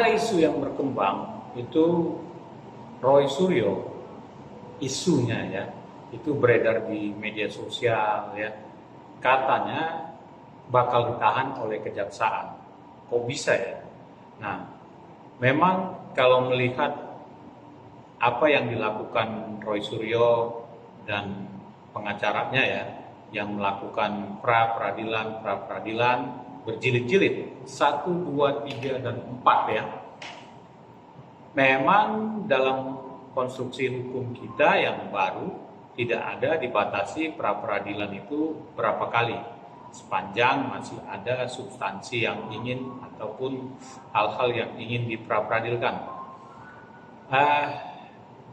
Ada isu yang berkembang, itu Roy Suryo, isunya ya, itu beredar di media sosial ya, katanya bakal ditahan oleh kejaksaan. Kok bisa ya? Nah, memang kalau melihat apa yang dilakukan Roy Suryo dan pengacaranya ya, yang melakukan pra-peradilan berjilid-jilid, 1, 2, 3, dan 4 ya. Memang dalam konstruksi hukum kita yang baru tidak ada dibatasi pra-peradilan itu berapa kali, sepanjang masih ada substansi yang ingin ataupun hal-hal yang ingin dipra-peradilkan.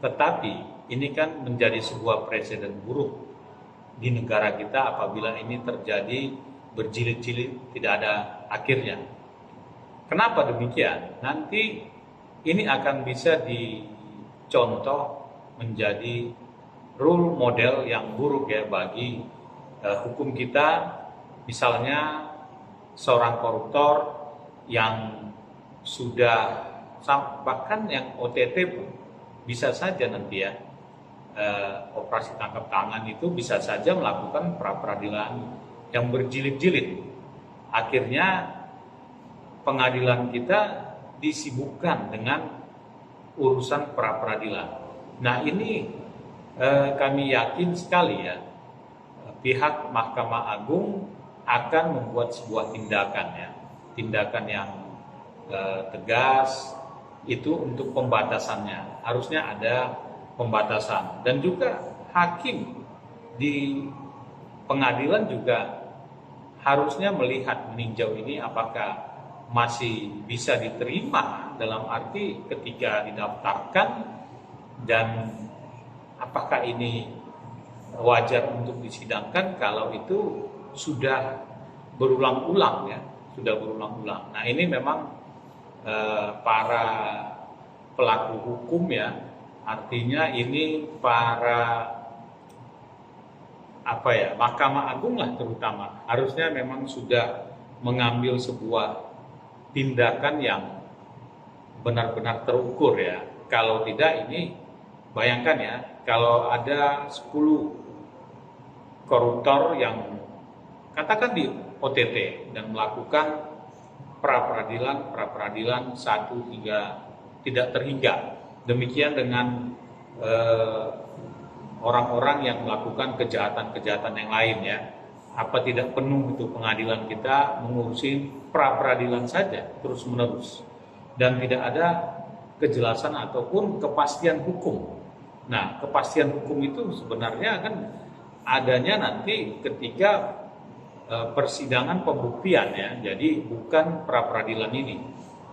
Tetapi ini kan menjadi sebuah presiden buruk di negara kita apabila ini terjadi berjilid-jilid tidak ada akhirnya. Kenapa demikian? Nanti ini akan bisa dicontoh menjadi role model yang buruk ya bagi hukum kita. Misalnya seorang koruptor yang sudah bahkan yang OTT pun bisa saja nanti ya operasi tangkap tangan itu bisa saja melakukan pra-peradilan yang berjilid-jilid. Akhirnya pengadilan kita disibukkan dengan urusan pra-peradilan. Nah ini kami yakin sekali ya pihak Mahkamah Agung akan membuat sebuah tindakan yang tegas itu untuk pembatasannya. Harusnya ada pembatasan, dan juga hakim di pengadilan juga harusnya melihat meninjau ini apakah masih bisa diterima dalam arti ketika didaftarkan, dan apakah ini wajar untuk disidangkan kalau itu sudah berulang-ulang ya, sudah berulang-ulang. Nah ini memang para pelaku hukum ya, artinya ini para Mahkamah Agung lah terutama, harusnya memang sudah mengambil sebuah tindakan yang benar-benar terukur ya. Kalau tidak ini bayangkan ya, kalau ada 10 koruptor yang katakan di OTT dan melakukan pra-peradilan 1, 3 tidak terhingga. Demikian dengan orang-orang yang melakukan kejahatan-kejahatan yang lain ya. Apa tidak penuh itu pengadilan kita mengurusi pra-peradilan saja terus menerus, dan tidak ada kejelasan ataupun kepastian hukum. Nah, kepastian hukum itu sebenarnya kan adanya nanti ketika persidangan pembuktian ya. Jadi bukan pra-peradilan ini.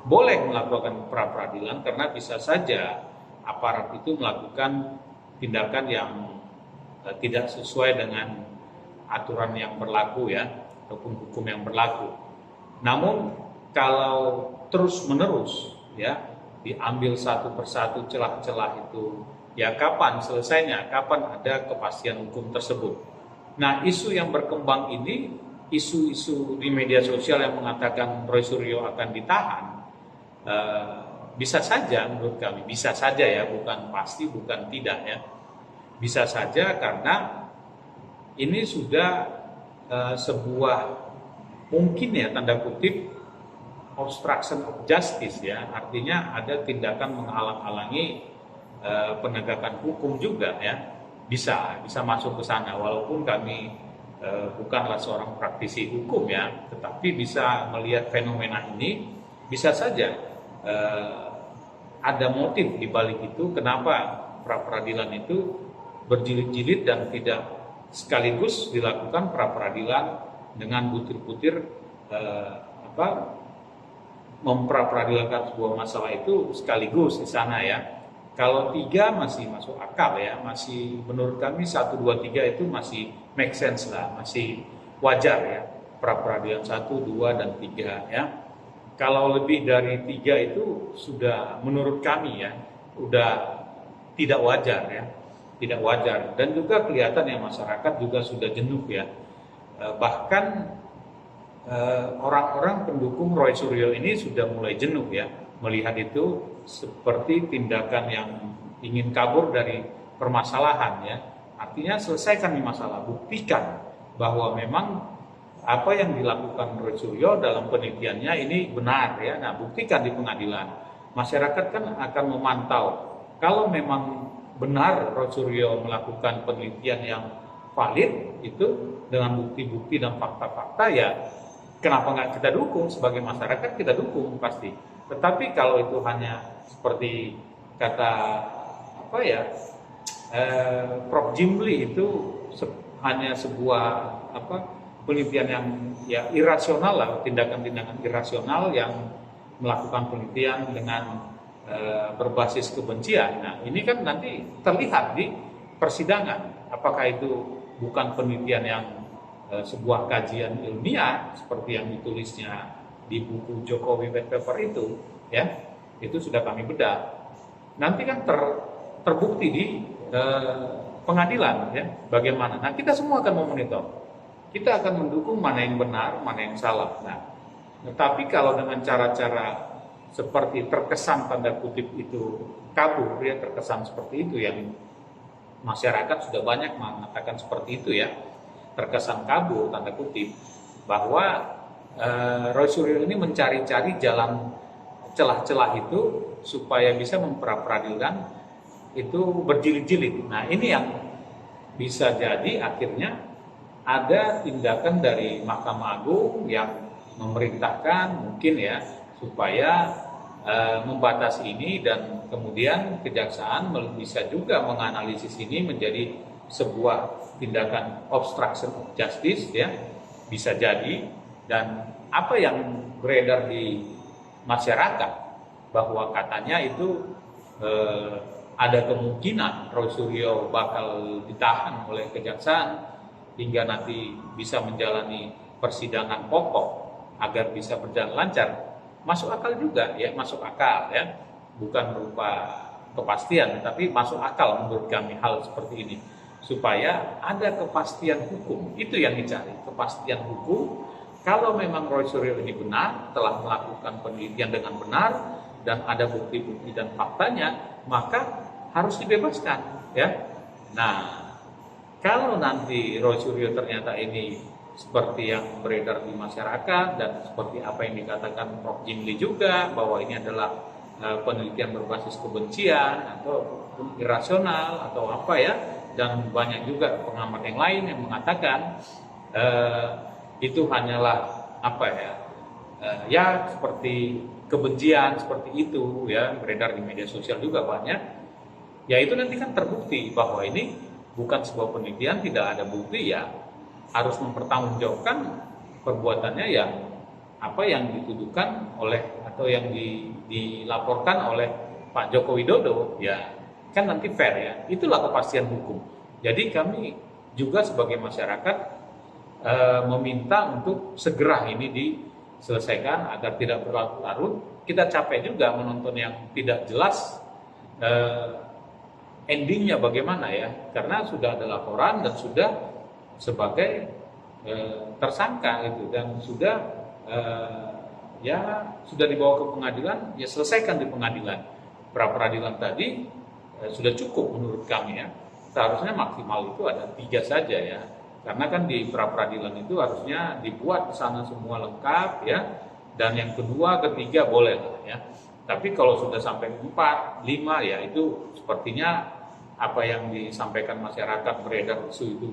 Boleh melakukan pra-peradilan karena bisa saja aparat itu melakukan tindakan yang tidak sesuai dengan aturan yang berlaku ya, ataupun hukum yang berlaku. Namun kalau terus-menerus ya diambil satu persatu celah-celah itu, ya kapan selesainya? Kapan ada kepastian hukum tersebut? Nah, isu yang berkembang ini, isu-isu di media sosial yang mengatakan Roy Suryo akan ditahan, bisa saja menurut kami, bisa saja ya, bukan pasti, bukan tidak ya. Bisa saja karena ini sudah sebuah mungkin ya tanda kutip obstruction of justice ya, artinya ada tindakan menghalang-halangi penegakan hukum juga ya, bisa masuk ke sana. Walaupun kami bukanlah seorang praktisi hukum ya, tetapi bisa melihat fenomena ini, bisa saja ada motif di balik itu, kenapa pra-peradilan itu berjilid-jilid dan tidak sekaligus dilakukan pra-peradilan dengan butir-butir mempra-peradilankan sebuah masalah itu sekaligus di sana ya. Kalau 3 masih masuk akal ya, masih menurut kami 1, 2, 3 itu masih make sense lah, masih wajar ya, pra-peradilan 1, 2, dan 3 ya. Kalau lebih dari 3 itu sudah menurut kami ya, udah tidak wajar ya, tidak wajar. Dan juga kelihatan ya masyarakat juga sudah jenuh ya. Bahkan orang-orang pendukung Roy Suryo ini sudah mulai jenuh ya. melihat itu seperti tindakan yang ingin kabur dari permasalahan ya. Artinya selesaikan di masalah, buktikan bahwa memang apa yang dilakukan Roy Suryo dalam penelitiannya ini benar ya. Nah, buktikan di pengadilan. Masyarakat kan akan memantau kalau memang benar Roy Suryo melakukan penelitian yang valid itu dengan bukti-bukti dan fakta-fakta, ya kenapa nggak kita dukung sebagai masyarakat, kita dukung pasti. Tetapi kalau itu hanya seperti kata apa ya Prof. Jimli itu hanya sebuah penelitian yang ya irasional lah, tindakan-tindakan irasional yang melakukan penelitian dengan berbasis kebencian. Nah, ini kan nanti terlihat di persidangan apakah itu bukan penelitian yang sebuah kajian ilmiah seperti yang ditulisnya di buku Jokowi White Paper itu, ya itu sudah kami bedah. Nanti kan terbukti di pengadilan, ya bagaimana. Nah, kita semua akan memonitor, kita akan mendukung mana yang benar, mana yang salah. Nah, tetapi kalau dengan cara-cara seperti terkesan tanda kutip itu kabur, ya terkesan seperti itu, yang masyarakat sudah banyak mengatakan seperti itu ya, terkesan kabur tanda kutip, bahwa Roy Suryo ini mencari-cari jalan celah-celah itu supaya bisa memperadilan itu berjilid-jilid. Nah, ini yang bisa jadi akhirnya ada tindakan dari Mahkamah Agung yang memerintahkan mungkin ya supaya membatasi ini, dan kemudian kejaksaan bisa juga menganalisis ini menjadi sebuah tindakan obstruction of justice ya, bisa jadi. Dan apa yang beredar di masyarakat bahwa katanya itu ada kemungkinan Roy Suryo bakal ditahan oleh kejaksaan hingga nanti bisa menjalani persidangan pokok agar bisa berjalan lancar, masuk akal juga ya, masuk akal ya, bukan berupa kepastian tapi masuk akal menurut kami hal seperti ini, supaya ada kepastian hukum. Itu yang dicari, kepastian hukum. Kalau memang Roy Suryo ini benar, telah melakukan penelitian dengan benar dan ada bukti-bukti dan faktanya, maka harus dibebaskan ya. Nah, kalau nanti Roy Suryo ternyata ini seperti yang beredar di masyarakat dan seperti apa yang dikatakan Prof. Jimli juga, bahwa ini adalah penelitian berbasis kebencian atau irasional atau apa ya, dan banyak juga pengamat yang lain yang mengatakan itu hanyalah apa ya, ya seperti kebencian seperti itu ya, beredar di media sosial juga banyak. Ya itu nanti kan terbukti bahwa ini bukan sebuah penelitian, tidak ada bukti, ya harus mempertanggungjawabkan perbuatannya ya, apa yang dituduhkan oleh atau yang dilaporkan oleh Pak Joko Widodo, ya kan nanti fair ya. Itulah kepastian hukum. Jadi kami juga sebagai masyarakat meminta untuk segera ini diselesaikan agar tidak berlarut-larut. Kita capek juga menonton yang tidak jelas endingnya bagaimana ya, karena sudah ada laporan dan sudah sebagai tersangka itu, dan sudah ya sudah dibawa ke pengadilan, ya selesaikan di pengadilan. Pra peradilan tadi sudah cukup menurut kami ya. Seharusnya maksimal itu ada 3 saja ya, karena kan di pra peradilan itu harusnya dibuat ke sana semua lengkap ya, dan yang kedua ketiga boleh lah ya. Tapi kalau sudah sampai 4, 5 ya itu sepertinya apa yang disampaikan masyarakat beredar isu itu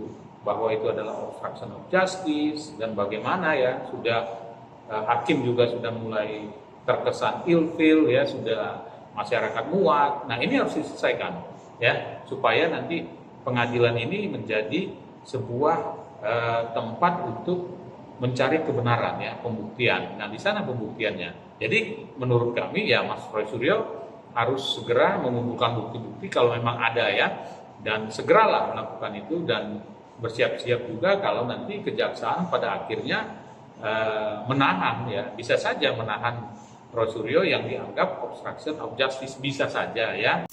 bahwa itu adalah obstruction of justice, dan bagaimana ya sudah hakim juga sudah mulai terkesan ilfil ya, sudah masyarakat muak. Nah, ini harus diselesaikan ya, supaya nanti pengadilan ini menjadi sebuah tempat untuk mencari kebenaran ya, pembuktian. Nah, di sana pembuktiannya. Jadi menurut kami ya Mas Roy Suryo harus segera mengumpulkan bukti-bukti kalau memang ada ya, dan segeralah melakukan itu, dan bersiap-siap juga kalau nanti kejaksaan pada akhirnya menahan ya, bisa saja menahan Roy Suryo yang dianggap obstruction of justice, bisa saja ya.